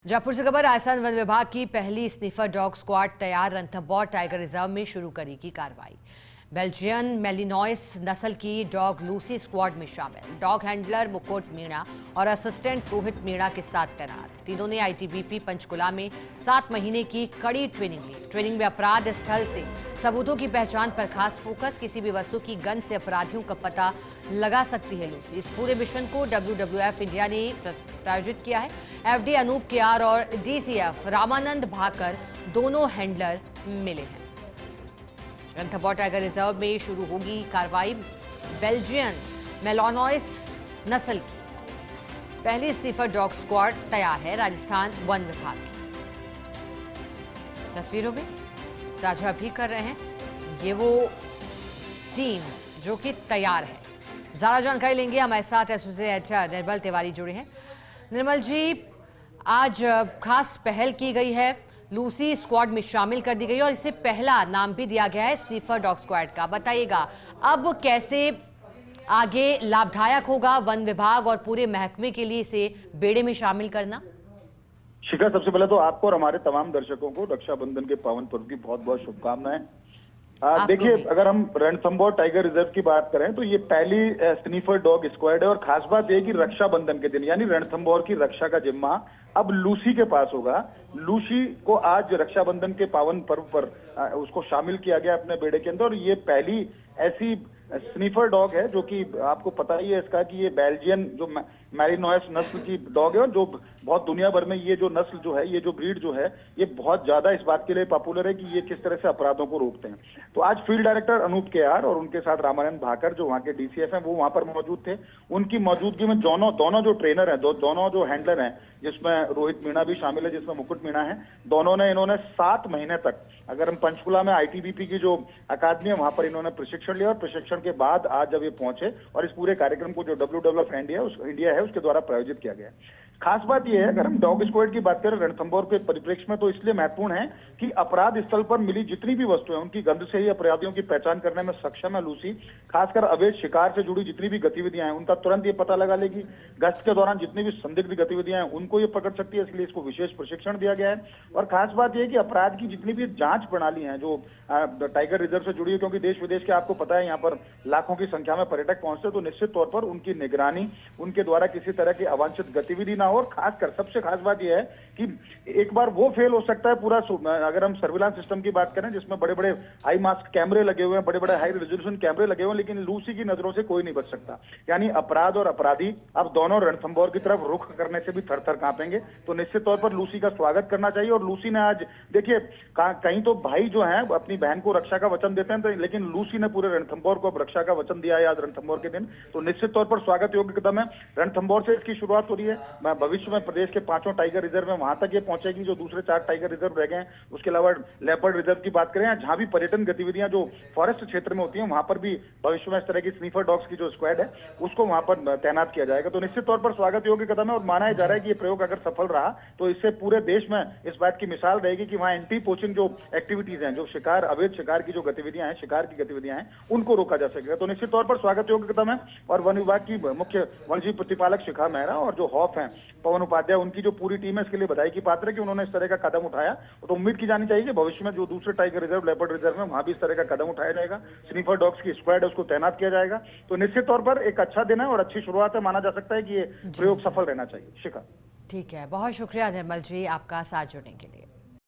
जयपुर से खबर। राजस्थान वन विभाग की पहली स्निफर डॉग स्क्वाड तैयार। रणथंभौर टाइगर रिजर्व में शुरू करेगी कार्रवाई। बेल्जियन मेलिनोइस नस्ल की डॉग लूसी स्क्वाड में शामिल। डॉग हैंडलर मुकुट मीणा और असिस्टेंट रोहित मीणा के साथ तैनात। तीनों ने आईटीबीपी पंचकुला में 7 महीने की कड़ी ट्रेनिंग ली। ट्रेनिंग में अपराध स्थल से सबूतों की पहचान पर खास फोकस। किसी भी वस्तु की गंध से अपराधियों का पता लगा सकती है लूसी। इस पूरे मिशन को WWF इंडिया ने प्रायोजित किया है। FD अनूप केआर और DCF रामानंद भाकर दोनों हैंडलर मिले हैं। रणथंभौर टाइगर रिजर्व में शुरू होगी कार्रवाई। बेल्जियन मेलिनोइस नस्ल की पहली स्निफर डॉग स्क्वाड तैयार है। राजस्थान वन विभाग की तस्वीरों में साझा भी कर रहे हैं ये वो टीम जो कि तैयार है। ज्यादा जानकारी लेंगे। हमारे साथ एसोसिएट निर्मल तिवारी जुड़े हैं। निर्मल जी, आज खास पहल की गई है, लूसी स्क्वाड में शामिल कर दी गई और इसे पहला नाम भी दिया गया है स्निफर डॉग स्क्वाड का। बताइएगा अब कैसे आगे लाभदायक होगा वन विभाग और पूरे महकमे के लिए इसे बेड़े में शामिल करना? शिखा, सबसे पहले तो आपको और हमारे तमाम दर्शकों को रक्षाबंधन के पावन पर्व की बहुत बहुत शुभकामनाएं। देखिए, अगर हम रणथंभौर टाइगर रिजर्व की बात करें तो ये पहली स्निफर डॉग स्क्वाड है और खास बात यह कि रक्षाबंधन के दिन यानी रणथंभौर की रक्षा का जिम्मा अब लूसी के पास होगा। लूसी को आज रक्षाबंधन के पावन पर्व पर उसको शामिल किया गया अपने बेड़े के अंदर और ये पहली ऐसी स्निफर डॉग है जो कि आपको पता ही है इसका कि ये बेल्जियन जो मेलिनोइस नस्ल की डॉग है और जो बहुत दुनिया भर में ये जो नस्ल जो है, ये जो ब्रीड जो है, ये बहुत ज्यादा इस बात के लिए पॉपुलर है कि ये किस तरह से अपराधों को रोकते हैं। तो आज फील्ड डायरेक्टर अनूप केआर और उनके साथ रामानंद भाकर जो वहाँ के DCF हैं वो वहां पर मौजूद थे। उनकी मौजूदगी में दोनों जो ट्रेनर हैं, दोनों जो हैंडलर हैं, जिसमें रोहित मीणा भी शामिल है, जिसमें मुकुट मीणा है, इन्होंने 7 महीने तक, अगर हम पंचकुला में ITBP की जो अकादमी है वहां पर इन्होंने प्रशिक्षण लिया और प्रशिक्षण के बाद आज जब ये पहुंचे और इस पूरे कार्यक्रम को जो WWF इंडिया है उसके द्वारा प्रायोजित किया गया है। खास बात यह है, अगर हम डॉग स्क्वाड की बात करें रणथंभौर के परिप्रेक्ष्य में, तो इसलिए महत्वपूर्ण है कि अपराध स्थल पर मिली जितनी भी वस्तुएं उनकी गंध से ही अपराधियों की पहचान करने में सक्षम है लूसी। खासकर अवैध शिकार से जुड़ी जितनी भी गतिविधियां हैं उनका तुरंत ये पता लगा लेगी। गश्त के दौरान जितनी भी संदिग्ध गतिविधियां हैं उनको ये पकड़ सकती है, इसलिए इसको विशेष प्रशिक्षण दिया गया है। और खास बात यह है कि अपराध की जितनी भी जांच प्रणाली है जो टाइगर रिजर्व से जुड़ी है, क्योंकि देश विदेश के आपको पता है यहाँ पर लाखों की संख्या में पर्यटक पहुंचते, तो निश्चित तौर पर उनकी निगरानी, उनके द्वारा किसी तरह की अवांछित गतिविधि ना हो। और खासकर सबसे खास बात यह है कि एक बार वो फेल हो सकता है पूरा, अगर हम सर्विलांस सिस्टम की बात करें जिसमें बड़े बड़े हाई मास्क कैमरे लगे हुए हैं, बड़े बड़े हाई रेजोल्यूशन कैमरे लगे हुए हैं, लेकिन लूसी की नजरों से कोई नहीं बच सकता। यानी अपराध और अपराधी अब दोनों रणथंभौर की तरफ रुख करने से भी थर थर कांपेंगे। तो निश्चित तौर पर लूसी का स्वागत करना चाहिए। और लूसी ने आज, देखिए, कहीं तो भाई जो है अपनी बहन को रक्षा का वचन देते हैं, तो लेकिन लूसी ने पूरे रणथंभौर को अब रक्षा का वचन दिया है आज रणथंभौर के दिन। तो निश्चित तौर पर स्वागत योग्य कदम है। रणथंभौर से इसकी शुरुआत हो रही है। भविष्य में प्रदेश के 5 टाइगर रिजर्व में वहां तक ये पहुंचेगी जो दूसरे 4 टाइगर रिजर्व रह गए हैं। उसके अलावा लेपर्ड रिजर्व की बात करें, जहां भी पर्यटन गतिविधियां जो फॉरेस्ट क्षेत्र में होती हैं वहां पर भी भविष्य में इस तरह की स्निफर डॉग्स की जो स्क्वाड है उसको वहां पर तैनात किया जाएगा। तो निश्चित तौर पर स्वागत योग्य कदम है और माना जा रहा है कि ये प्रयोग अगर सफल रहा तो इससे पूरे देश में इस बात की मिसाल रहेगी कि वहां एंटी पोचिंग जो एक्टिविटीज हैं, जो शिकार, अवैध शिकार की जो गतिविधियां हैं, शिकार की गतिविधियां हैं, उनको रोका जा सकेगा। तो निश्चित तौर पर स्वागत योग्य कदम है। और वन विभाग की मुख्य वन्यजीव प्रतिपालक शिखा मेहरा और जो हॉफ है पवन उपाध्याय, उनकी जो पूरी टीम है इसके लिए बधाई की पात्र है कि उन्होंने इस तरह का कदम उठाया। तो उम्मीद की जानी चाहिए कि भविष्य में जो दूसरे टाइगर रिजर्व, लेपर्ड रिजर्व में वहां भी इस तरह का कदम उठाया जाएगा। स्निफर डॉग्स की स्क्वाड है उसको तैनात किया जाएगा। तो निश्चित तौर पर एक अच्छा दिन है और अच्छी शुरुआत है। माना जा सकता है कि ये प्रयोग सफल रहना चाहिए। शिखा, ठीक है, बहुत शुक्रिया निर्मल जी आपका साथ जुड़ने के लिए।